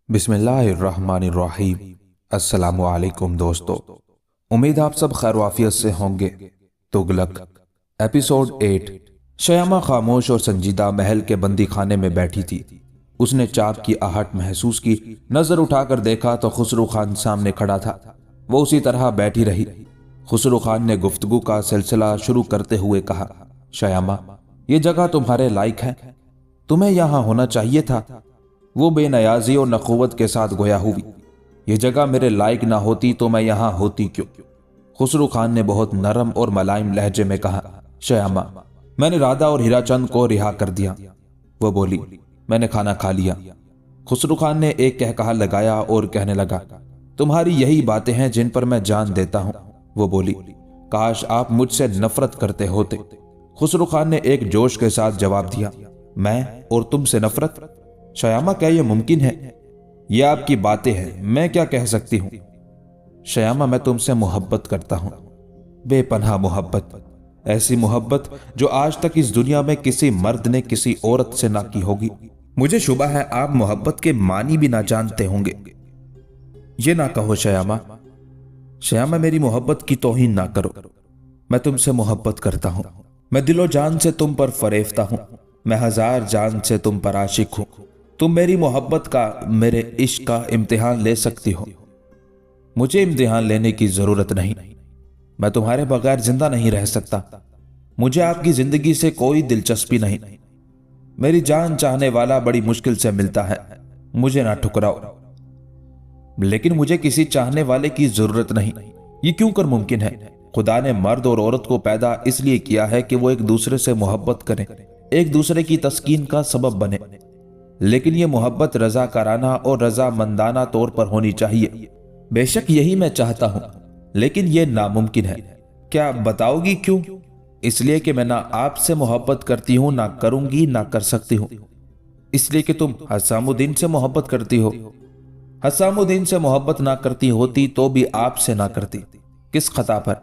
बिस्मिल्लाहिर्रहमानिर्रहीम। अस्सलामु अलैकुम दोस्तों, उम्मीद आप सब खैर वाफियत से होंगे। तुगलक एपिसोड 8। शयामा खामोश और संजीदा महल के बंदी खाने में बैठी थी। उसने चाक की आहट महसूस की। नजर उठाकर देखा तो खुसरो खान सामने खड़ा था। वो उसी तरह बैठी रही। खुसरो खान ने गुफ्तगू का सिलसिला शुरू करते हुए कहा, शयामा, ये जगह तुम्हारे लायक है, तुम्हें यहाँ होना चाहिए था। वो बेनयाजी और नखुवत के साथ गोया हुई। ये जगह मेरे लायक ना होती तो मैं यहाँ होती क्यों? खुसरो खान ने बहुत नरम और मुलायम लहजे में कहा, शयामा, मैंने राधा और हीराचंद को रिहा कर दिया। वो बोली, मैंने खाना खा लिया। खुसरो खान ने एक कहकहा लगाया और कहने लगा, तुम्हारी यही बातें हैं जिन पर मैं जान देता हूँ। वो बोली, काश आप मुझसे नफरत करते होते। खुसरो खान ने एक जोश के साथ जवाब दिया, मैं और तुमसे नफरत? शयामा, क्या यह मुमकिन है? ये आपकी बातें हैं, मैं क्या कह सकती हूँ? शयामा, मैं तुमसे मोहब्बत करता हूँ, बेपनाह मोहब्बत, ऐसी मोहब्बत जो आज तक इस दुनिया में किसी मर्द ने किसी औरत से ना की होगी। मुझे शुबा है आप मोहब्बत के मानी भी ना जानते होंगे। ये ना कहो शयामा। शयामा, मेरी मोहब्बत की तौहीन ना करो। मैं तुमसे मोहब्बत करता हूँ। मैं दिलो जान से तुम पर फरेफ्ता हूँ। मैं हजार जान से तुम पर आशिक हूँ। तुम मेरी मोहब्बत का, मेरे इश्क का इम्तिहान ले सकती हो। मुझे इम्तिहान लेने की जरूरत नहीं। मैं तुम्हारे बगैर जिंदा नहीं रह सकता। मुझे आपकी जिंदगी से कोई दिलचस्पी नहीं। मेरी जान चाहने वाला बड़ी मुश्किल से मिलता है, मुझे ना ठुकराओ। लेकिन मुझे किसी चाहने वाले की जरूरत नहीं। ये क्यों कर मुमकिन है? खुदा ने मर्द और औरत को पैदा इसलिए किया है कि वो एक दूसरे से मोहब्बत करें, एक दूसरे की तस्कीन का सबब बने। लेकिन ये मोहब्बत रजाकाराना और रजामंदाना तौर पर होनी चाहिए। बेशक यही मैं चाहता हूं, लेकिन यह नामुमकिन है। क्या बताओगी क्यों? इसलिए कि मैं ना आपसे मोहब्बत करती हूं, ना करूंगी, ना कर सकती हूं। इसलिए कि तुम हसामुद्दीन से मोहब्बत करती हो। हसामुद्दीन से मोहब्बत ना करती होती तो भी आपसे ना करती। किस खता पर?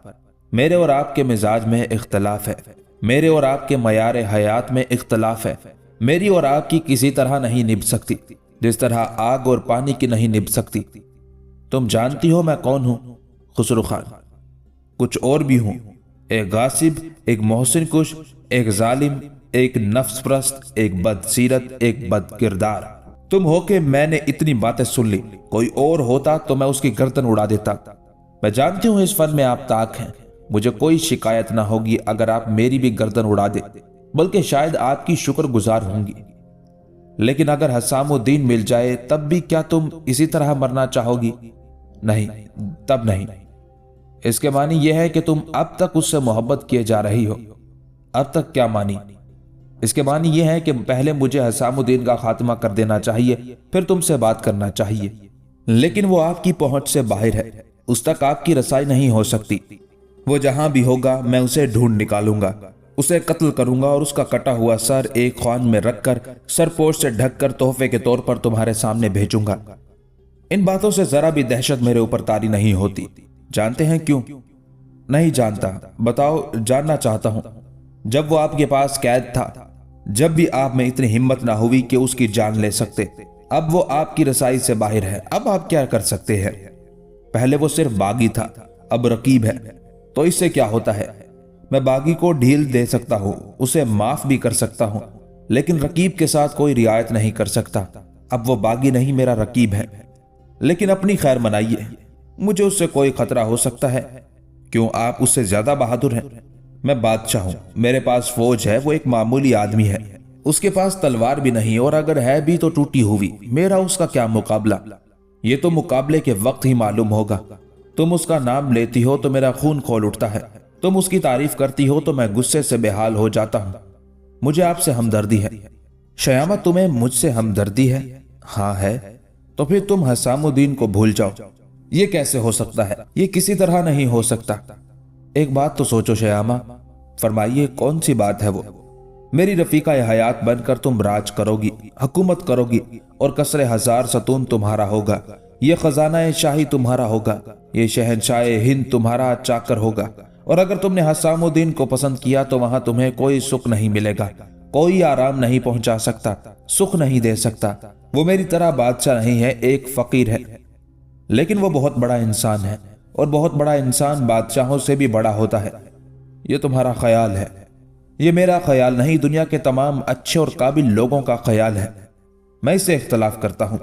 मेरे और आपके मिजाज में इख्तलाफ है, मेरे और आपके मयार हयात में इख्तलाफ है। मेरी और आपकी किसी तरह नहीं निभ सकती, जिस तरह आग और पानी की नहीं निभ सकती। तुम जानती हो मैं कौन हूं? खुसरो खान, कुछ और भी हूं। एक गासिब, एक मोहसिन कुश, एक जालिम, एक नफ्स परस्त, एक बदसीरत, एक बद किरदार। तुम हो के मैंने इतनी बातें सुन ली। कोई और होता तो मैं उसकी गर्दन उड़ा देता। मैं जानती हूं इस फन में आप ताक हैं। मुझे कोई शिकायत ना होगी अगर आप मेरी भी गर्दन उड़ा दे, बल्कि शायद आपकी शुक्रगुजार होंगी। लेकिन अगर हसामुद्दीन मिल जाए तब भी क्या तुम इसी तरह मरना चाहोगी? नहीं, तब नहीं। इसके मानी यह है कि तुम अब तक उससे मोहब्बत किए जा रही हो। अब तक क्या मानी? इसके मानी यह है कि पहले मुझे हसामुद्दीन का खात्मा कर देना चाहिए, फिर तुमसे बात करना चाहिए। लेकिन वो आपकी पहुंच से बाहर है, उस तक आपकी रसाई नहीं हो सकती। वो जहां भी होगा मैं उसे ढूंढ निकालूंगा, उसे कत्ल करूंगा और उसका कटा हुआ सर एक ख्वान में रखकर सरपोश से ढककर तोहफे के तौर पर तुम्हारे सामने भेजूंगा। इन बातों से जरा भी दहशत मेरे ऊपर तारी नहीं होती। जानते हैं क्यों? नहीं जानता। बताओ, जानना चाहता हूं। जब वो आपके पास कैद था, जब भी आप में इतनी हिम्मत ना हुई कि उसकी जान ले सकते, अब वो आपकी रसाई से बाहर है। अब आप क्या कर सकते हैं? पहले वो सिर्फ बागी था, अब रकीब है। तो इससे क्या होता है? मैं बागी को ढील दे सकता हूं, उसे माफ भी कर सकता हूं, लेकिन रकीब के साथ कोई रियायत नहीं कर सकता। अब वो बागी नहीं, मेरा रकीब है। लेकिन अपनी खैर मनाइए, मुझे उससे कोई खतरा हो सकता है। क्यों, आप उससे ज्यादा बहादुर हैं? मैं बादशाह हूं, मेरे पास फौज है, वो एक मामूली आदमी है। उसके पास तलवार भी नहीं, और अगर है भी तो टूटी हुई। मेरा उसका क्या मुकाबला? ये तो मुकाबले के वक्त ही मालूम होगा। तुम उसका नाम लेती हो तो मेरा खून खोल उठता है। तुम उसकी तारीफ करती हो तो मैं गुस्से से बेहाल हो जाता हूं। मुझे आपसे हमदर्दी है। शयामा, तुम्हें मुझसे हमदर्दी है? हाँ है। तो फिर तुम हसामुद्दीन को भूल जाओ। ये कैसे हो सकता है? ये किसी तरह नहीं हो सकता। एक बात तो सोचो शयामा। फरमाइए, कौन सी बात है वो? मेरी रफीका हयात बनकर तुम राज करोगी, हुकूमत करोगी, और कसरे हजार सतून तुम्हारा होगा। یہ खजाना शाही तुम्हारा होगा, ये शहंशाह हिंद तुम्हारा चाकर होगा, और अगर तुमने हसामुद्दीन को पसंद किया तो वहां तुम्हें कोई सुख नहीं मिलेगा, कोई आराम नहीं पहुंचा सकता, सुख नहीं दे सकता। वो मेरी तरह बादशाह नहीं है, एक फकीर है, लेकिन वो बहुत बड़ा इंसान है, और बहुत बड़ा इंसान बादशाहों से भी बड़ा होता है। ये तुम्हारा ख्याल है, ये मेरा ख्याल नहीं, दुनिया के तमाम अच्छे और काबिल लोगों का ख्याल है। मैं इससे इख्तलाफ करता हूँ।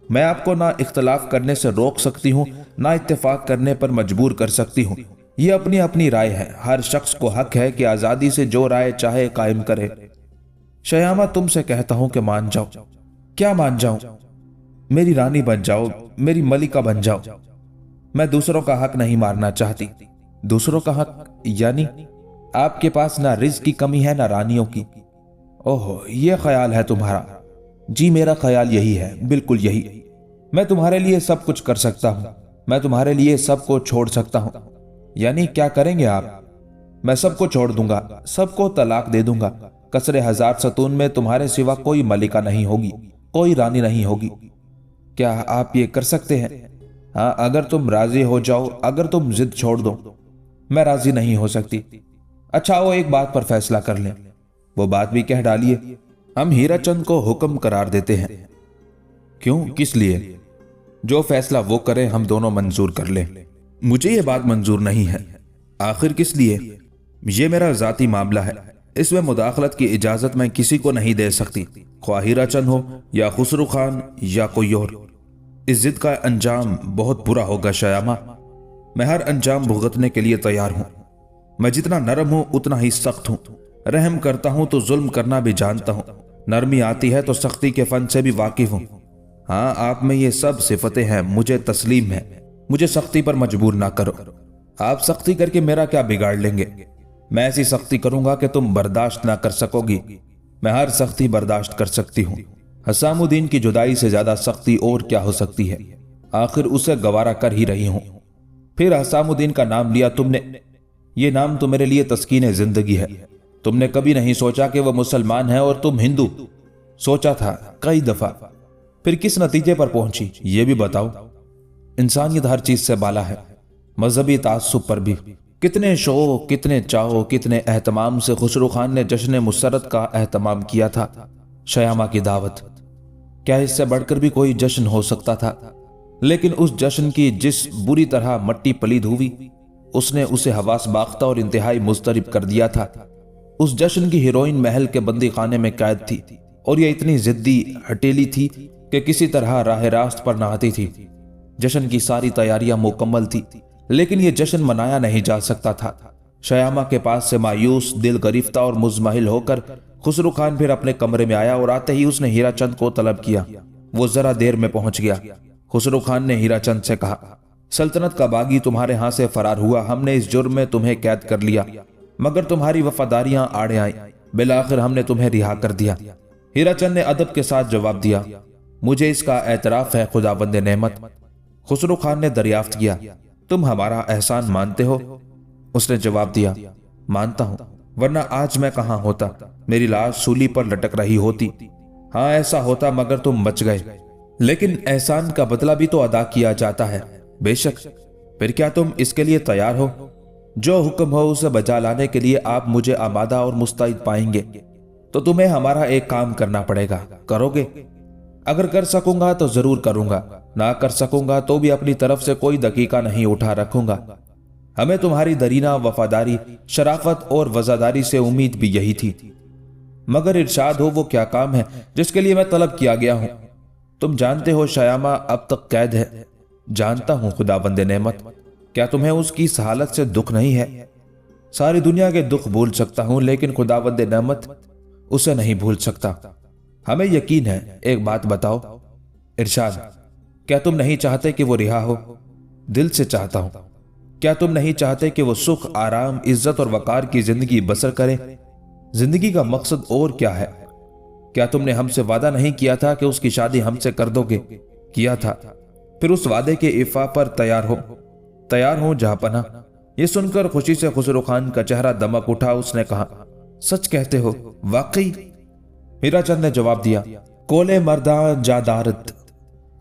मैं आपको ना इख्तलाफ करने से रोक सकती हूँ, ना इत्तेफाक करने पर मजबूर कर सकती हूँ। ये अपनी अपनी राय है। हर शख्स को हक है कि आज़ादी से जो राय चाहे कायम करे। शयामा, तुमसे कहता हूँ कि मान जाओ। क्या मान जाऊं? मेरी रानी बन जाओ, मेरी मलिका बन जाओ। मैं दूसरों का हक नहीं मारना चाहती। दूसरों का हक यानी आपके पास ना रिज़्क की कमी है, ना रानियों की। ओहो, ये ख्याल है तुम्हारा? जी, मेरा ख्याल यही है, बिल्कुल यही। मैं तुम्हारे लिए सब कुछ कर सकता हूँ, मैं तुम्हारे लिए सबको छोड़ सकता हूँ। यानी क्या करेंगे आप? मैं सबको छोड़ दूंगा, सबको तलाक दे दूंगा। कसरे हजार सतून में तुम्हारे सिवा कोई मलिका नहीं होगी, कोई रानी नहीं होगी। क्या आप ये कर सकते हैं? हाँ, अगर तुम राजी हो जाओ, अगर तुम जिद छोड़ दो। मैं राजी नहीं हो सकती। अच्छा, वो एक बात पर फैसला कर लें। वो बात भी कह डालिए। हम हीरा चंद को हुक्म करार देते हैं। क्यों, किस लिए? जो फैसला वो करें हम दोनों मंजूर कर लें। मुझे ये बात मंजूर नहीं है। आखिर किस लिए? ये मेरा जाती मामला है, इसमें मुदाखलत की इजाजत मैं किसी को नहीं दे सकती, ख्वाह हीरा चंद हो या खुसरू खान या कोई और। इस जिद का अंजाम बहुत बुरा होगा शयामा। मैं हर अंजाम भुगतने के लिए तैयार हूं। मैं जितना नरम हूं उतना ही सख्त हूं। रहम करता हूं तो जुल्म करना भी जानता हूं। नरमी आती है तो सख्ती के फन से भी वाकिफ हूं। हाँ, आप में ये सब सिफतें हैं, मुझे तस्लीम है। मुझे सख्ती पर मजबूर ना करो। आप सख्ती करके मेरा क्या बिगाड़ लेंगे? मैं ऐसी सख्ती करूंगा कि तुम बर्दाश्त ना कर सकोगी। मैं हर सख्ती बर्दाश्त कर सकती हूँ। हसामुद्दीन की जुदाई से ज्यादा सख्ती और क्या हो सकती है? आखिर उसे गवारा कर ही रही हूं। फिर हसामुद्दीन का नाम लिया तुमने। ये नाम तो मेरे लिए तस्कीन जिंदगी है। तुमने कभी नहीं सोचा कि वह मुसलमान है और तुम हिंदू? सोचा था कई दफा। फिर किस नतीजे पर पहुंची ये भी बताओ। इंसानियत हर चीज से बाला है, मजहबी तासुब पर भी। कितने शौक, कितने चाहो, कितने एहतमाम से खुसरू खान ने जश्न मुसरत का एहतमाम किया था। शयामा की दावत, क्या इससे बढ़कर भी कोई जश्न हो सकता था? लेकिन उस जश्न की जिस बुरी तरह मट्टी पलीद हुई, उसने उसे हवास बाख्ता और इंतहाई मुस्तरिब कर दिया था। उस जश्न की हीरोइन महल के बंदी खाने में कैद थी, और यह इतनी जिद्दी हटेली थी कि किसी तरह राह रास्त पर न आती थी। जश्न की सारी तैयारियां मुकम्मल थी, लेकिन यह जश्न मनाया नहीं जा सकता था। शयामा के पास से मायूस, दिल गरिफ्ता और मुजमहिल होकर खुसरू खान फिर अपने कमरे में आया, और आते ही उसने हीरा चंद को तलब किया। वो जरा देर में पहुंच गया। खुसरू खान ने हीरा चंद से कहा, सल्तनत का बागी तुम्हारे हाथ से फरार हुआ। हमने इस जुर्म में तुम्हें कैद कर लिया, मगर तुम्हारी वफादारियां आड़े आई। बिलाखिर हमने तुम्हें रिहा कर दिया। हीरा चंद ने अदब के साथ जवाब दिया, मुझे इसका एतराफ है खुदाबंद नेमत। खुसरू खान ने दरियाफ्त किया, तुम हमारा एहसान मानते हो? उसने जवाब दिया, मानता हूं, वरना आज मैं कहां होता। मेरी लाश सूली पर लटक रही होती। हाँ, ऐसा होता, मगर तुम बच गए। लेकिन एहसान का बदला भी तो अदा किया जाता है। बेशक। फिर क्या तुम इसके लिए तैयार हो? जो हुक्म हो उसे बचा लाने के लिए आप मुझे आमादा और मुस्तैद पाएंगे। तो तुम्हें हमारा एक काम करना पड़ेगा। करोगे? अगर कर सकूंगा तो जरूर करूंगा, ना कर सकूंगा तो भी अपनी तरफ से कोई दकीका नहीं उठा रखूंगा। हमें तुम्हारी दरीना वफादारी, शराफत और वफादारी से उम्मीद भी यही थी। मगर इरशाद हो वो क्या काम है जिसके लिए मैं तलब किया गया हूं? तुम जानते हो शयामा अब तक कैद है। जानता हूं खुदाबंद नेमत। क्या तुम्हें उसकी इस हालत से दुख नहीं है? सारी दुनिया के दुख भूल सकता हूं, लेकिन खुदाबंद नेमत उसे नहीं भूल सकता। हमें यकीन है। एक बात बताओ। इरशाद, क्या तुम नहीं चाहते कि वो रिहा हो? दिल से चाहता हूं। क्या तुम नहीं चाहते कि वो सुख, आराम, इज्जत और वकार की जिंदगी बसर करे? जिंदगी का मकसद और क्या है? क्या तुमने हमसे वादा नहीं किया था कि उसकी शादी हमसे कर दोगे? किया था। फिर उस वादे के इफा पर तैयार हो। तैयार हो जहांपना। यह सुनकर खुशी से खुसरू खान का चेहरा दमक उठा। उसने कहा, सच कहते हो? वाकई? हीरा चंद ने जवाब दिया, कोले मर्दा जादारत।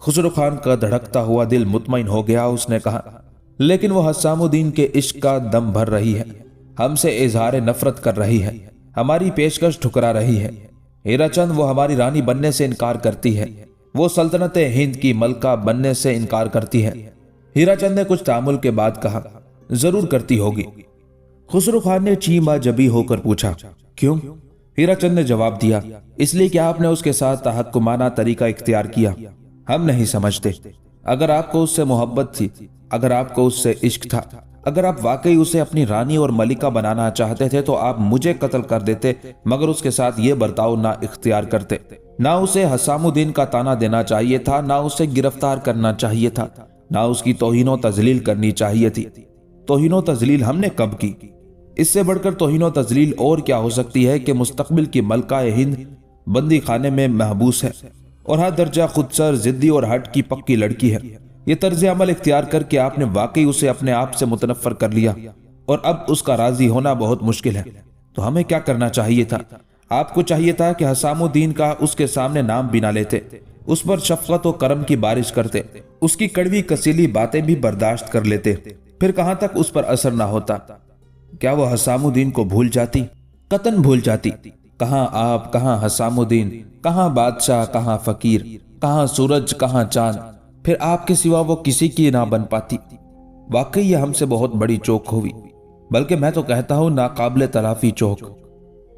خسرو خان کا دھڑکتا ہوا دل مطمئن ہو گیا۔ اس نے کہا، لیکن وہ حسام الدین کے عشق کا دم بھر رہی ہے، ہم سے اظہار نفرت کر رہی ہے، ہماری پیشکش ٹھکرا رہی ہے۔ ہیرا چند، وہ ہماری رانی بننے سے انکار کرتی ہے، وہ سلطنت ہند کی ملکہ بننے سے انکار کرتی ہے۔ ہیرا چند نے کچھ تامل کے بعد کہا، ضرور کرتی ہوگی۔ خسرو خان نے چیما جبی ہو کر پوچھا، کیوں؟ ہیرا چند نے جواب دیا، اس لیے کہ آپ نے اس کے ساتھ تحکمانہ طریقہ اختیار کیا۔ ہم نہیں سمجھتے، اگر آپ کو اس سے محبت تھی، اگر آپ کو اس سے عشق تھا، اگر آپ واقعی اسے اپنی رانی اور ملکہ بنانا چاہتے تھے تو آپ مجھے قتل کر دیتے، مگر اس کے ساتھ یہ برتاؤ نہ اختیار کرتے۔ نہ اسے حسام الدین کا تانا دینا چاہیے تھا، نہ اسے گرفتار کرنا چاہیے تھا، نہ اس کی توہین و تذلیل کرنی چاہیے تھی۔ توہین و تذلیل ہم نے کب کی؟ اس سے بڑھ کر توہین و تذلیل اور کیا ہو سکتی ہے کہ مستقبل کی ملکہ ہند بندی خانے میں محبوس ہے اور ہر درجہ خودسر، ضدی اور ہٹ کی پکی لڑکی ہے۔ یہ طرز عمل اختیار کر کے آپ نے واقعی اسے اپنے آپ سے متنفر کر لیا اور اب اس کا راضی ہونا بہت مشکل ہے۔ تو ہمیں کیا کرنا چاہیے تھا؟ آپ کو چاہیے تھا کہ حسام الدین کا اس کے سامنے نام بھی نہ لیتے، اس پر شفقت و کرم کی بارش کرتے، اس کی کڑوی کسیلی باتیں بھی برداشت کر لیتے، پھر کہاں تک اس پر اثر نہ ہوتا۔ کیا وہ حسام الدین کو بھول جاتی؟ قطعاً بھول جاتی۔ کہاں آپ، کہاں حسام الدین، کہاں بادشاہ، کہاں فقیر، کہاں سورج، کہاں چاند، پھر آپ کے سوا وہ کسی کی نہ بن پاتی۔ واقعی یہ ہم سے بہت بڑی چوک ہوئی، بلکہ میں تو کہتا ہوں ناقابل تلافی چوک۔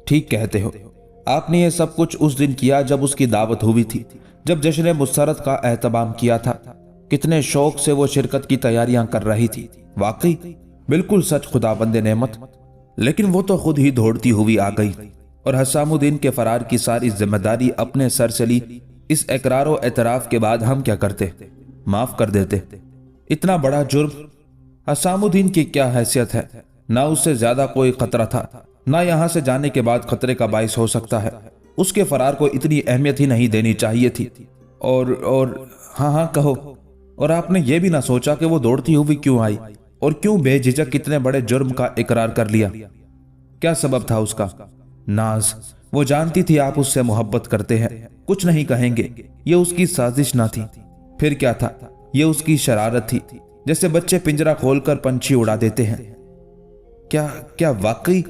ٹھیک کہتے ہو، آپ نے یہ سب کچھ اس دن کیا جب اس کی دعوت ہوئی تھی، جب جشن مسرت کا اہتمام کیا تھا۔ کتنے شوق سے وہ شرکت کی تیاریاں کر رہی تھی۔ واقعی بالکل سچ، خداوند نعمت۔ لیکن وہ تو خود ہی دوڑتی ہوئی آ گئی اور حسام الدین کے فرار کی ساری ذمہ داری اپنے سر سے لی۔ اس اقرار و اعتراف کے بعد ہم کیا کرتے؟ معاف کر دیتے۔ اتنا بڑا جرم! حسام الدین کی کیا حیثیت ہے؟ نہ اس سے زیادہ کوئی خطرہ تھا، نہ یہاں سے جانے کے بعد خطرے کا باعث ہو سکتا ہے۔ اس کے فرار کو اتنی اہمیت ہی نہیں دینی چاہیے تھی۔ اور ہاں کہو۔ اور آپ نے یہ بھی نہ سوچا کہ وہ دوڑتی ہوئی کیوں آئی اور کیوں بے جھجک کتنے بڑے جرم کا اقرار کر لیا؟ کیا سبب تھا اس کا؟ ناز۔ وہ جانتی تھی آپ اس سے محبت کرتے ہیں، کچھ نہیں کہیں گے، یہ اس کی سازش نہ تھی۔ پھر کیا تھا؟ یہ اس کی شرارت تھی، جیسے بچے پنجرا کھول کر پنچھی اڑا دیتے ہیں۔ کیا واقعی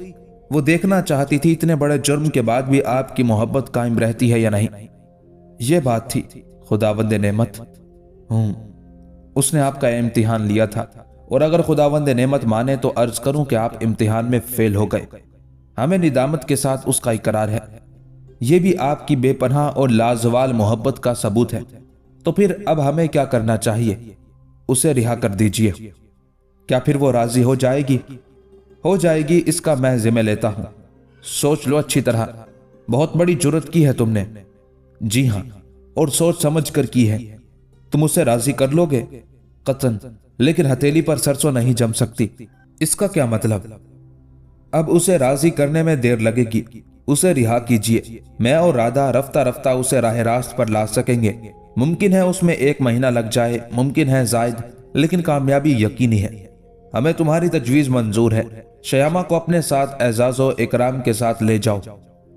وہ دیکھنا چاہتی تھی اتنے بڑے جرم کے بعد بھی آپ کی محبت قائم رہتی ہے یا نہیں؟ یہ بات تھی، خداوند نعمت۔ اس نے آپ کا امتحان لیا تھا، اور اگر خداوند نعمت مانے تو عرض کروں کہ آپ امتحان میں فیل ہو گئے۔ ہمیں ندامت کے ساتھ اس کا اقرار ہے۔ یہ بھی آپ کی بے پناہ اور لازوال محبت کا ثبوت ہے۔ تو پھر اب ہمیں کیا کرنا چاہیے؟ اسے رہا کر دیجئے۔ کیا پھر وہ راضی ہو جائے گی؟ ہو جائے گی، اس کا میں ذمہ لیتا ہوں۔ سوچ لو اچھی طرح۔ بہت بڑی جرت کی ہے تم نے۔ جی ہاں، اور سوچ سمجھ کر کی ہے۔ تم اسے راضی کر لو گے؟ قطعاً، لیکن ہتھیلی پر سرسوں نہیں جم سکتی۔ اس کا کیا مطلب؟ اب اسے راضی کرنے میں دیر لگے گی۔ اسے رہا کیجئے، میں اور رادھا رفتہ رفتہ اسے راہ راست پر لا سکیں گے۔ ممکن ہے اس میں 1 مہینہ لگ جائے، ممکن ہے زائد، لیکن کامیابی یقینی ہے۔ ہمیں تمہاری تجویز منظور ہے۔ شیامہ کو اپنے ساتھ اعزاز و اکرام کے ساتھ لے جاؤ۔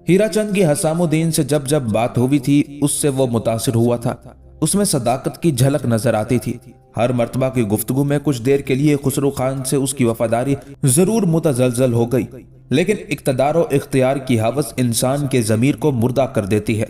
ہیرا چند کی حسام الدین سے جب بات ہوئی تھی، اس سے وہ متاثر ہوا تھا۔ اس میں صداقت کی جھلک نظر آتی تھی۔ ہر مرتبہ کی گفتگو میں کچھ دیر کے لیے خسرو خان سے اس کی وفاداری ضرور متزلزل ہو گئی، لیکن اقتدار و اختیار کی ہوس انسان کے ضمیر کو مردہ کر دیتی ہے۔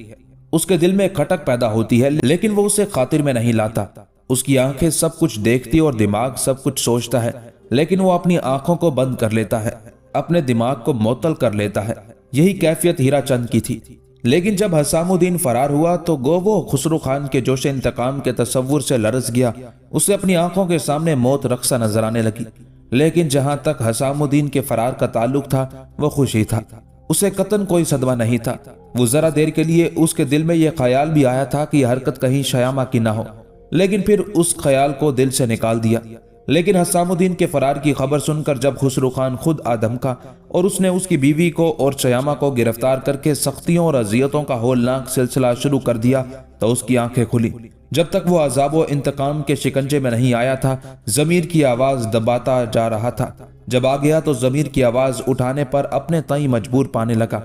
اس کے دل میں کھٹک پیدا ہوتی ہے، لیکن وہ اسے خاطر میں نہیں لاتا۔ اس کی آنکھیں سب کچھ دیکھتی اور دماغ سب کچھ سوچتا ہے، لیکن وہ اپنی آنکھوں کو بند کر لیتا ہے، اپنے دماغ کو معطل کر لیتا ہے۔ یہی کیفیت ہیرا چند کی تھی۔ لیکن جب حسام الدین فرار ہوا تو گو وہ خسرو خان کے جوش انتقام کے تصور سے لرز گیا۔ اسے اپنی آنکھوں کے سامنے موت رقصہ نظر آنے لگی۔ لیکن جہاں تک حسام الدین کے فرار کا تعلق تھا، وہ خوشی تھا۔ اسے قطعاً کوئی صدمہ نہیں تھا۔ وہ ذرا دیر کے لیے اس کے دل میں یہ خیال بھی آیا تھا کہ یہ حرکت کہیں شیامہ کی نہ ہو، لیکن پھر اس خیال کو دل سے نکال دیا۔ لیکن حسام الدین کے فرار کی خبر سن کر جب خسرو خان خود آدم کا اور اس نے اس کی بیوی کو اور شیامہ کو گرفتار کر کے سختیوں اور اذیتوں کا ہولناک سلسلہ شروع کر دیا تو اس کی آنکھیں کھلی۔ جب تک وہ عذاب و انتقام کے شکنجے میں نہیں آیا تھا، ضمیر کی آواز دباتا جا رہا تھا۔ جب آ گیا تو ضمیر کی آواز اٹھانے پر اپنے تئیں مجبور پانے لگا۔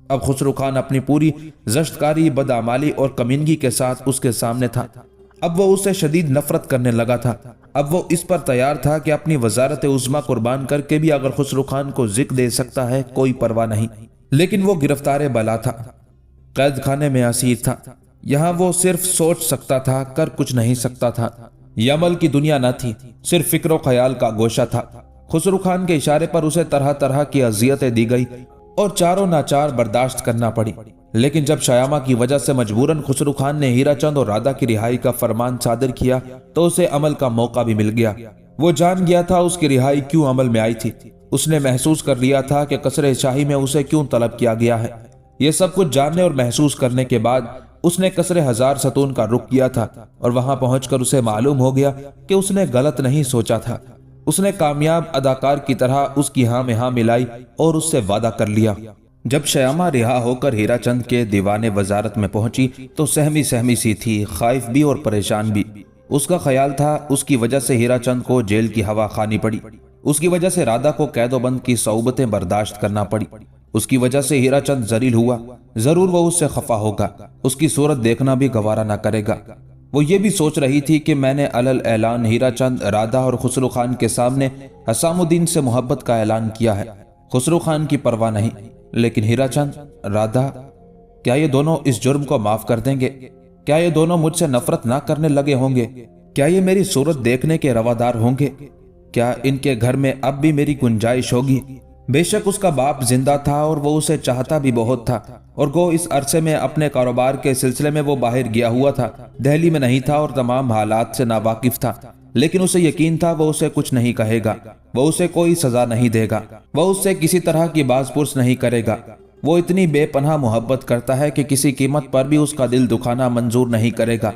اب خسرو خان اپنی پوری زشتکاری، بدعمالی اور کمینگی کے ساتھ اس کے سامنے تھا۔ اب وہ اسے شدید نفرت کرنے لگا تھا۔ اب وہ اس پر تیار تھا کہ اپنی وزارت عظمیٰ قربان کر کے بھی اگر خسرو خان کو ذکر دے سکتا ہے کوئی پرواہ نہیں، لیکن وہ گرفتار بلا تھا، قید خانے میں اسیر تھا۔ یہاں وہ صرف سوچ سکتا تھا، کر کچھ نہیں سکتا تھا۔ یہ عمل کی دنیا نہ تھی، صرف فکر و خیال کا گوشہ تھا۔ خسرو خان کے اشارے پر اسے طرح طرح کی اذیتیں دی گئی اور چاروں ناچار برداشت کرنا پڑی، لیکن جب شیامہ کی وجہ سے مجبوراً خسرو خان نے ہیرا چند اور رادھا کی رہائی کا فرمان صادر کیا تو اسے عمل کا موقع بھی مل گیا۔ وہ جان گیا تھا اس کی رہائی کیوں عمل میں آئی تھی۔ اس نے محسوس کر لیا تھا کہ قصر شاہی میں اسے کیوں طلب کیا گیا ہے۔ یہ سب کچھ جاننے اور محسوس کرنے کے بعد اس نے قصر ہزار ستون کا رخ کیا تھا، اور وہاں پہنچ کر اسے معلوم ہو گیا کہ اس نے غلط نہیں سوچا تھا۔ اس نے کامیاب اداکار کی طرح اس کی ہاں میں ہاں ملائی اور اس سے وعدہ کر لیا۔ جب شیامہ رہا ہو کر ہیرا چند کے دیوان وزارت میں پہنچی تو سہمی سہمی سی تھی، خائف بھی اور پریشان بھی۔ اس کا خیال تھا اس کی وجہ سے ہیرا چند کو جیل کی ہوا کھانی پڑی، اس کی وجہ سے رادھا کو قید و بند کی صعوبتیں برداشت کرنا پڑی، اس کی وجہ سے ہیرا چند ذلیل ہوا، ضرور وہ اس سے خفا ہوگا، اس کی صورت دیکھنا بھی گوارا نہ کرے گا۔ وہ یہ بھی سوچ رہی تھی کہ میں نے علل اعلان ہیرا چند، رادھا اور خسرو خان کے سامنے حسام الدین سے محبت کا اعلان کیا ہے۔ خسرو خان کی پرواہ نہیں، لیکن ہیرا چند، رادھا، کیا یہ دونوں اس جرم کو معاف کر دیں گے؟ کیا یہ دونوں مجھ سے نفرت نہ کرنے لگے ہوں گے؟ کیا یہ میری صورت دیکھنے کے روادار ہوں گے؟ کیا ان کے گھر میں اب بھی میری گنجائش ہوگی؟ بے شک اس کا باپ زندہ تھا اور وہ اسے چاہتا بھی بہت تھا، اور گو اس عرصے میں اپنے کاروبار کے سلسلے میں وہ باہر گیا ہوا تھا، دہلی میں نہیں تھا اور تمام حالات سے ناواقف تھا، لیکن اسے یقین تھا وہ اسے کچھ نہیں کہے گا، وہ اسے کوئی سزا نہیں دے گا، وہ اس سے کسی طرح کی باز پرس نہیں کرے گا۔ وہ اتنی بے پناہ محبت کرتا ہے کہ کسی قیمت پر بھی اس کا دل دکھانا منظور نہیں کرے گا۔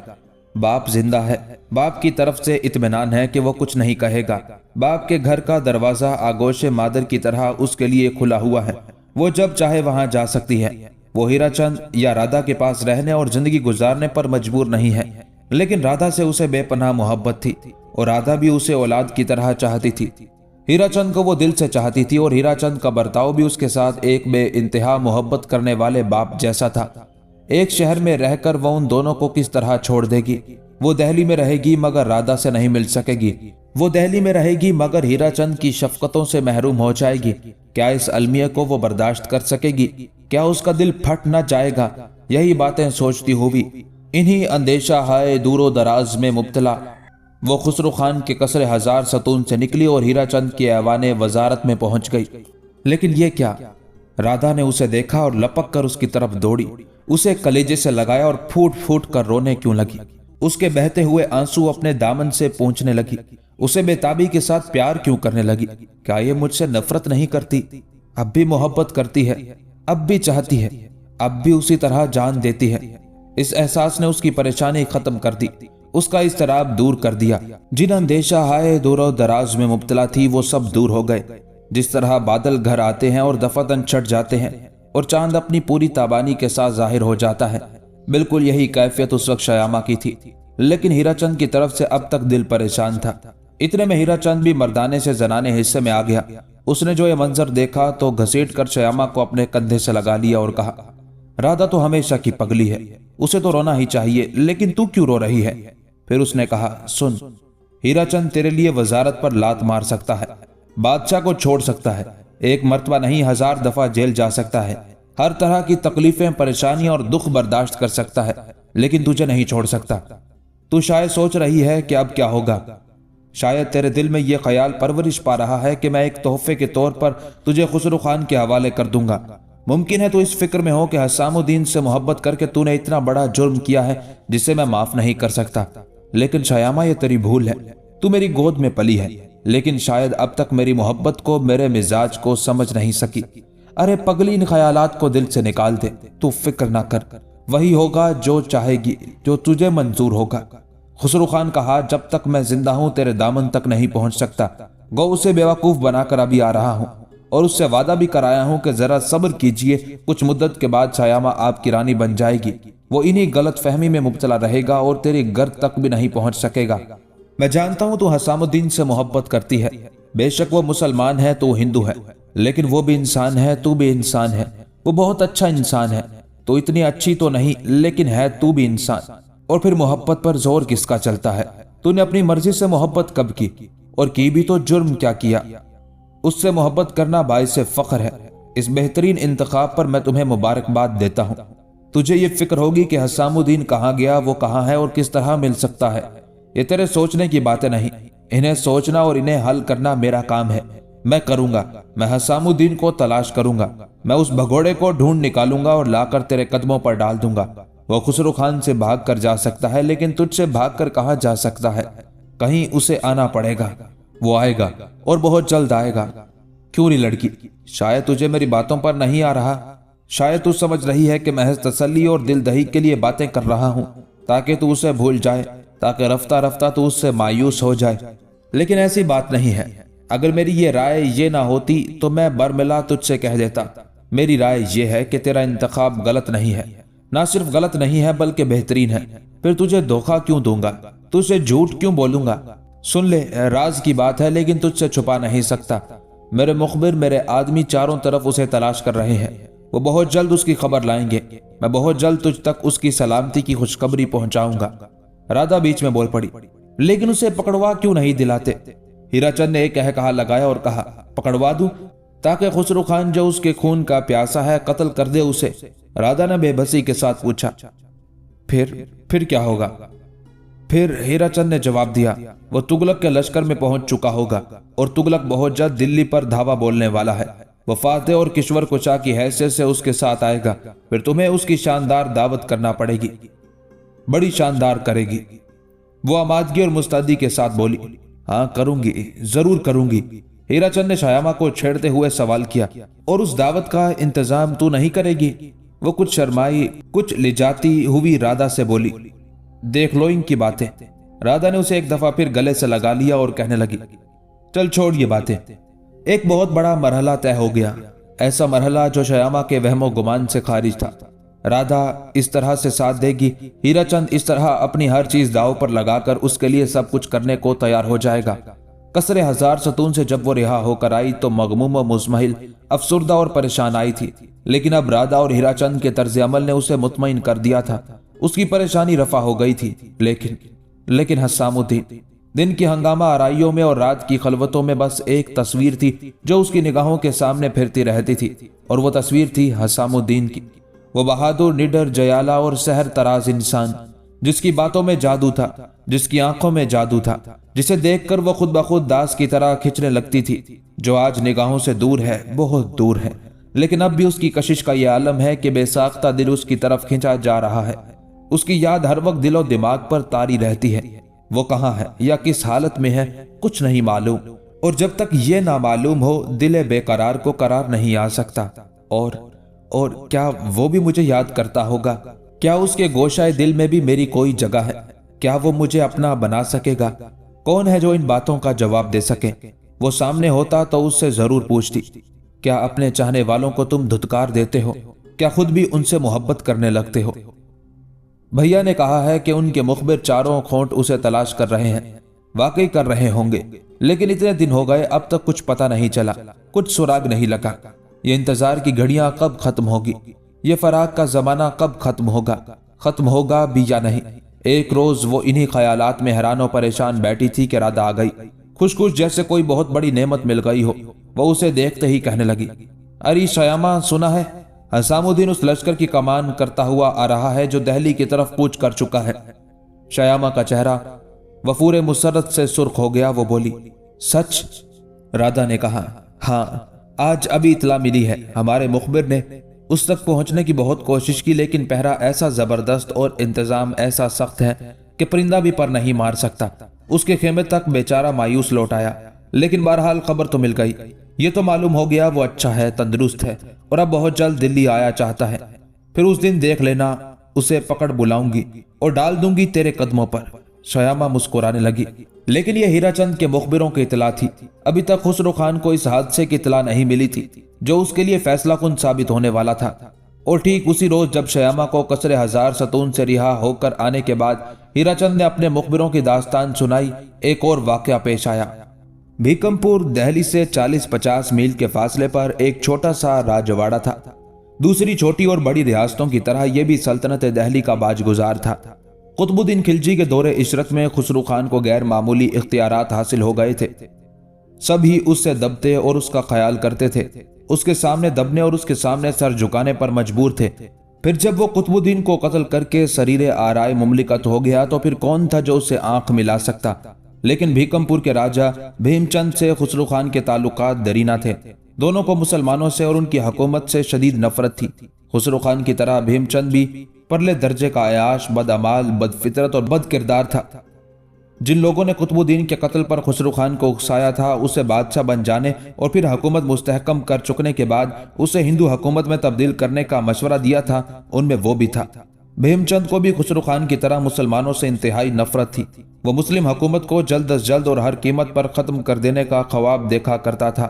باپ زندہ ہے، باپ کی طرف سے اطمینان ہے کہ وہ کچھ نہیں کہے گا۔ باپ کے گھر کا دروازہ آگوش مادر کی طرح اس کے لیے کھلا ہوا ہے، وہ جب چاہے وہاں جا سکتی ہے۔ وہ ہیرا چند یا رادھا کے پاس رہنے اور زندگی گزارنے پر مجبور نہیں ہے، لیکن رادھا سے اسے بے پناہ محبت تھی، اور رادھا بھی اسے اولاد کی طرح چاہتی تھی۔ ہیرا چند کو وہ دل سے چاہتی تھی، اور ہیرا چند کا برتاؤ بھی اس کے ساتھ ایک بے انتہا محبت کرنے والے باپ جیسا تھا۔ ایک شہر میں رہ کر وہ ان دونوں کو کس طرح چھوڑ دے گی؟ وہ دہلی میں رہے گی مگر رادھا سے نہیں مل سکے گی، وہ دہلی میں رہے گی مگر ہیرا چند کی شفقتوں سے محروم ہو جائے گی۔ کیا اس المیہ کو وہ برداشت کر سکے گی؟ کیا اس کا دل پھٹ نہ جائے گا؟ یہی باتیں سوچتی ہوئی انہی اندیشہ ہائے دور و دراز میں مبتلا وہ خسرو خان کے قصر ہزار ستون سے نکلی اور ہیرا چند کے ایوان وزارت میں پہنچ گئی۔ لیکن یہ کیا؟ رادھا نے اسے دیکھا اور لپک کر اس کی طرف دوڑی، اسے کلیجے سے لگایا اور پھوٹ پھوٹ کر رونے کیوں لگی۔ اس کے بہتے ہوئے آنسو اپنے دامن سے پونچھنے لگی، اسے بے تابی کے ساتھ پیار کیوں کرنے لگی۔ کیا یہ مجھ سے نفرت نہیں کرتی؟ اب بھی محبت کرتی ہے، اب بھی چاہتی ہے، اب بھی اسی طرح جان دیتی ہے۔ اس احساس نے اس کی پریشانی ختم کر دی، اس کا اضطراب دور کر دیا۔ جن اندیشہ ہائے دور و دراز میں مبتلا تھی وہ سب دور ہو گئے۔ جس طرح بادل گھر آتے ہیں اور دفعتاً چھٹ جاتے ہیں اور چاند اپنی پوری تابانی کے ساتھ ظاہر ہو جاتا ہے، بالکل یہی کیفیت اس وقت شیامہ کی تھی۔ لیکن ہیرا چند کی طرف سے اب تک دل پریشان تھا۔ اتنے میں ہیرا چند بھی مردانے سے زنانے حصے میں آ گیا۔ اس نے جو یہ منظر دیکھا تو گھسیٹ کر شیامہ کو اپنے کندھے سے لگا لیا اور کہا، رادھا تو ہمیشہ کی پگلی ہے، اسے تو رونا ہی چاہیے، لیکن تو کیوں رو رہی ہے؟ پھر اس نے کہا، سن، ہیرا چند تیرے لیے وزارت پر لات مار سکتا ہے، بادشاہ کو چھوڑ سکتا ہے، ایک مرتبہ نہیں 1000 دفعہ جیل جا سکتا ہے، ہر طرح کی تکلیفیں، پریشانیاں اور دکھ برداشت کر سکتا ہے، لیکن تجھے نہیں چھوڑ سکتا۔ تو شاید سوچ رہی ہے کہ اب کیا ہوگا، شاید تیرے دل میں یہ خیال پرورش پا رہا ہے کہ میں ایک تحفے کے طور پر تجھے خسرو خان کے حوالے کر دوں گا۔ ممکن ہے تو اس فکر میں ہو کہ حسام الدین سے محبت کر کے تو نے اتنا بڑا جرم کیا ہے جسے میں معاف نہیں کر سکتا، لیکن شیامہ یہ تیری بھول ہے، تو میری گود میں پلی ہے، لیکن شاید اب تک میری محبت کو، میرے مزاج کو سمجھ نہیں سکی۔ ارے پگلی، ان خیالات کو دل سے نکال دے، تو فکر نہ کر، وہی ہوگا جو چاہے گی، جو تجھے منظور ہوگا۔ خسرو خان کا ہاتھ جب تک میں زندہ ہوں تیرے دامن تک نہیں پہنچ سکتا، گو اسے بیوقوف بنا کر ابھی آ رہا ہوں، اور اس سے وعدہ بھی کرایا ہوں کہ ذرا صبر کیجئے، کچھ مدت کے بعد شیامہ آپ کی رانی بن جائے گی، وہ انہی غلط فہمی میں مبتلا رہے گا اور تیری گرد تک بھی نہیں پہنچ سکے گا۔ میں جانتا ہوں تو حسام الدین سے محبت کرتی ہے، بے شک وہ مسلمان ہے تو ہندو ہے، لیکن وہ بھی انسان ہے، تو بھی انسان ہے، وہ بہت اچھا انسان ہے، تو اتنی اچھی تو نہیں لیکن ہے تو بھی انسان۔ और फिर मोहब्बत पर जोर किसका चलता है? तूने अपनी मर्जी से मोहब्बत कब की? और की भी तो जुर्म क्या किया? उससे मोहब्बत करना बाइस फख्र है। इस बेहतरीन इंतखाब पर मैं तुम्हें मुबारकबाद देता हूँ। तुझे ये फिक्र होगी कि हसामुद्दीन कहाँ गया, वो कहाँ है और किस तरह मिल सकता है। ये तेरे सोचने की बातें नहीं, इन्हें सोचना और इन्हें हल करना मेरा काम है। मैं करूंगा। मैं हसामुद्दीन को तलाश करूंगा। मैं उस भगोड़े को ढूंढ निकालूंगा और लाकर तेरे कदमों पर डाल दूंगा। वो खुसरो खान से भाग कर जा सकता है, लेकिन तुझसे भाग कर कहाँ जा सकता है? कहीं उसे आना पड़ेगा। वो आएगा और बहुत जल्द आएगा। क्यों नहीं लड़की, शायद तुझे मेरी बातों पर नहीं आ रहा। शायद तू समझ रही है कि महज तसल्ली और दिल दही के लिए बातें कर रहा हूं, ताकि तू उसे भूल जाए, ताकि रफ्ता रफ्ता तू उससे मायूस हो जाए। लेकिन ऐसी बात नहीं है। अगर मेरी ये राय ये ना होती तो मैं बरमिला तुझसे कह देता। मेरी राय ये है कि तेरा इंतखाब गलत नहीं है। ना सिर्फ गलत नहीं है बल्कि बेहतरीन है। फिर तुझे धोखा क्यों दूंगा? तुझसे झूठ क्यों बोलूंगा? सुन ले, राज की बात है लेकिन तुझसे छुपा नहीं सकता। मेरे मुखबिर, मेरे आदमी चारों तरफ उसे तलाश कर रहे हैं। वो बहुत जल्द उसकी खबर लाएंगे। मैं बहुत जल्द तुझ तक उसकी सलामती की खुशखबरी पहुंचाऊंगा। राधा बीच में बोल पड़ी, लेकिन उसे पकड़वा क्यों नहीं दिलाते? हीराचंद ने एक कहा लगाया और कहा, पकड़वा दूं ताकि खुसरो खान जो उसके खून का प्यासा है कत्ल कर दे उसे। राधा ने बेबसी के साथ पूछा, फिर क्या होगा? फिर हीराचंद ने जवाब दिया, वो तुगलक के लश्कर में पहुंच चुका होगा और तुगलक बहुत जल्द दिल्ली पर धावा बोलने वाला है। वो फातेह और किश्वर कुचा की हैसियत से उसके साथ आएगा। फिर तुम्हें उसकी शानदार दावत करना पड़ेगी, बड़ी शानदार करेगी। वो आमादगी और मुस्तैदी के साथ बोली, हाँ करूंगी, जरूर करूंगी। हीराचंद ने शायामा को छेड़ते हुए सवाल किया, और उस दावत का इंतजाम तू नहीं करेगी? वो कुछ शर्माई, कुछ लिजाती हुई राधा से बोली, देख लो इनकी बातें। राधा ने उसे एक दफा फिर गले से लगा लिया और कहने लगी, चल छोड़ ये बातें। एक बहुत बड़ा मरहला तय हो गया, ऐसा मरहला जो शायामा के वहमो गुमान से खारिज था। राधा इस तरह से साथ देगी, हीराचंद इस तरह अपनी हर चीज दांव पर लगाकर उसके लिए सब कुछ करने को तैयार हो जाएगा। कसरे हजार सतून से जब वो रिहा होकर आई तो मगमूम व मुज़महिल, अफसुर्दा और परेशान आई थी। लेकिन अब राधा और हीराचंद के तर्ज अमल ने उसे मुतमईन कर दिया था। उसकी परेशानी रफा हो गई थी। लेकिन हसामुद्दीन, दिन की हंगामा आराइयों में और रात की खलवतों में बस एक तस्वीर थी जो उसकी निगाहों के सामने फिरती रहती थी, और वो तस्वीर थी हसामुद्दीन की। वो बहादुर, निडर, जयाला और सहर तराज इंसान, जिसकी बातों में जादू था, जिसकी आंखों में जादू था, जिसे देखकर वो खुद ब खुद दास की तरह खिंचने लगती थी, जो आज निगाहों से दूर है, बहुत दूर है। लेकिन अब भी उसकी कशिश का यह आलम है कि बेसाख्ता दिल उसकी तरफ खिंचा जा रहा है। उसकी याद हर वक्त दिलो दिमाग पर तारी रहती है। वो कहाँ है या किस हालत में है, कुछ नहीं मालूम। और जब तक ये ना मालूम हो, दिले बेकरार को करार नहीं आ सकता। और क्या वो भी मुझे याद करता होगा? क्या उसके गोशाए दिल में भी मेरी कोई जगह है? क्या वो मुझे अपना बना सकेगा? कौन है जो इन बातों का जवाब दे सके? वो सामने होता तो उससे जरूर पूछती, क्या अपने चाहने वालों को तुम धुतकार देते हो? क्या खुद भी उनसे मोहब्बत करने लगते हो? भैया ने कहा है कि उनके मुखबिर चारों खोट उसे तलाश कर रहे हैं। वाकई कर रहे होंगे, लेकिन इतने दिन हो गए अब तक कुछ पता नहीं चला, कुछ सुराग नहीं लगा। ये इंतजार की घड़ियां कब खत्म होगी? ये फराग का जमाना कब खत्म होगा भी या नहीं? एक रोज वो इन्हीं ख्यालात में हैरान परेशान बैठी थी कि राधा आ गई। खुश जैसे कोई बहुत बड़ी नेमत मिल गई हो। वो उसे देखते ही कहने लगी, अरे शायामा, सुना है हसामुद्दीन उस लश्कर की कमान करता हुआ आ रहा है जो दिल्ली की तरफ कूच कर चुका है। शायामा का चेहरा वफूर मुसरत से सुर्ख हो गया। वो बोली, सच? राधा ने कहा, हाँ, आज अभी इतला मिली है। हमारे मुखबिर ने उस तक पहुंचने की बहुत कोशिश की, लेकिन पहरा ऐसा जबरदस्त और इंतजाम ऐसा सख्त है कि परिंदा भी पर नहीं मार सकता। उसके खेमे तक बेचारा मायूस लौट आया। लेकिन बहरहाल खबर तो मिल गई। ये तो मालूम हो गया वो अच्छा है, तंदुरुस्त है और अब बहुत जल्द दिल्ली आया चाहता है। फिर उस दिन देख लेना, उसे पकड़ बुलाऊंगी और डाल दूंगी तेरे कदमों पर। शायामा मुस्कुराने लगी। लेकिन यह हीराचंद के मुखबिरों की इतला थी। अभी तक खुसरो खान को इस हादसे की इतला नहीं मिली थी जो उसके लिए फैसला कुन साबित होने वाला था। और ठीक उसी रोज जब शायामा को कसरे हजार सतून से रिहा होकर आने के बाद हीराचंद ने अपने मुखबिरों की दास्तान सुनाई, एक और वाकया पेश आया। भीकमपुर दिल्ली से 40-50 मील के फासले पर एक छोटा सा राजवाड़ा था। दूसरी छोटी और बड़ी रियासतों की तरह यह भी सल्तनत दिल्ली का बाजगुजार था। قطب الدین خلجی کے دور عشرت میں خسرو خان کو غیر معمولی اختیارات حاصل ہو گئے تھے۔ سب ہی اس سے دبتے اور اس کا خیال کرتے تھے، اس کے سامنے دبنے اور اس کے سامنے سر جھکانے پر مجبور تھے۔ پھر جب وہ قطب الدین کو قتل کر کے سریر آرائے مملکت ہو گیا تو پھر کون تھا جو اسے آنکھ ملا سکتا؟ لیکن بھیکم پور کے راجہ بھیم چند سے خسرو خان کے تعلقات درینا تھے۔ دونوں کو مسلمانوں سے اور ان کی حکومت سے شدید نفرت تھی۔ خسرو خان کی طرح بھیم چند بھی پرلے درجے کا عیاش، بد اعمال، بد فطرت اور بد کردار تھا۔ جن لوگوں نے قطب الدین کے قتل پر خسرو خان کو اکسایا تھا، اسے بادشاہ بن جانے اور پھر حکومت مستحکم کر چکنے کے بعد اسے ہندو حکومت میں تبدیل کرنے کا مشورہ دیا تھا، ان میں وہ بھی تھا۔ بھیم چند کو بھی خسرو خان کی طرح مسلمانوں سے انتہائی نفرت تھی۔ وہ مسلم حکومت کو جلد از جلد اور ہر قیمت پر ختم کر دینے کا خواب دیکھا کرتا تھا۔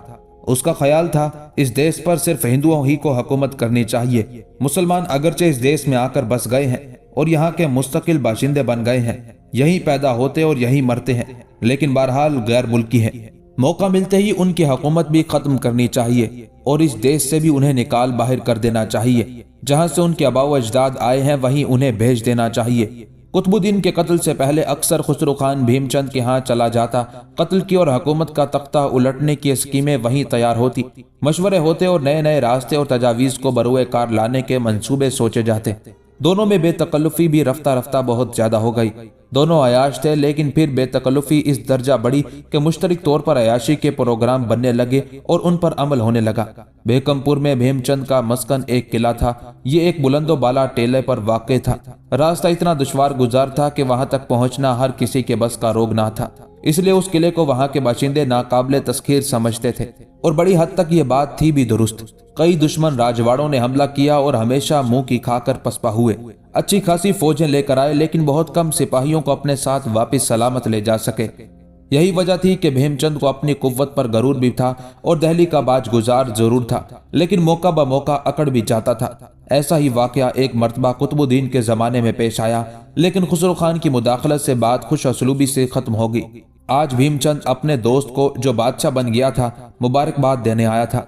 اس کا خیال تھا اس دیش پر صرف ہندوؤں ہی کو حکومت کرنی چاہیے۔ مسلمان اگرچہ اس دیش میں آ کر بس گئے ہیں اور یہاں کے مستقل باشندے بن گئے ہیں، یہیں پیدا ہوتے اور یہیں مرتے ہیں، لیکن بہرحال غیر ملکی ہیں۔ موقع ملتے ہی ان کی حکومت بھی ختم کرنی چاہیے اور اس دیش سے بھی انہیں نکال باہر کر دینا چاہیے۔ جہاں سے ان کے آباء و اجداد آئے ہیں وہیں انہیں بھیج دینا چاہیے۔ قطب الدین کے قتل سے پہلے اکثر خسرو خان بھیم چند کے ہاں چلا جاتا، قتل کی اور حکومت کا تختہ الٹنے کی اسکیمیں وہیں تیار ہوتی، مشورے ہوتے اور نئے نئے راستے اور تجاویز کو بروئے کار لانے کے منصوبے سوچے جاتے۔ دونوں میں بے تکلفی بھی رفتہ رفتہ بہت زیادہ ہو گئی۔ دونوں عیاش تھے، لیکن پھر بے تکلفی اس درجہ بڑھی کہ مشترک طور پر عیاشی کے پروگرام بننے لگے اور ان پر عمل ہونے لگا۔ بھیکم پور میں بھیم چند کا مسکن ایک قلعہ تھا۔ یہ ایک بلند و بالا ٹیلے پر واقع تھا۔ راستہ اتنا دشوار گزار تھا کہ وہاں تک پہنچنا ہر کسی کے بس کا روگ نہ تھا، اس لیے اس قلعے کو وہاں کے باشندے ناقابل تسخیر سمجھتے تھے، اور بڑی حد تک یہ بات تھی بھی درست۔ کئی دشمن راجواڑوں نے حملہ کیا اور ہمیشہ منہ کی کھا کر پسپا ہوئے۔ اچھی خاصی فوجیں لے کر آئے، لیکن بہت کم سپاہیوں کو اپنے ساتھ واپس سلامت لے جا سکے۔ یہی وجہ تھی کہ بھیم چند کو اپنی قوت پر غرور بھی تھا اور دہلی کا باج گزار ضرور تھا، لیکن موقع بہ موقع اکڑ بھی جاتا تھا۔ ایسا ہی واقعہ ایک مرتبہ قطب الدین کے زمانے میں پیش آیا، لیکن خسرو خان کی مداخلت سے بات خوش اسلوبی سے ختم ہو گئی۔ آج بھیم چند اپنے دوست کو جو بادشاہ بن گیا تھا مبارکباد دینے آیا تھا۔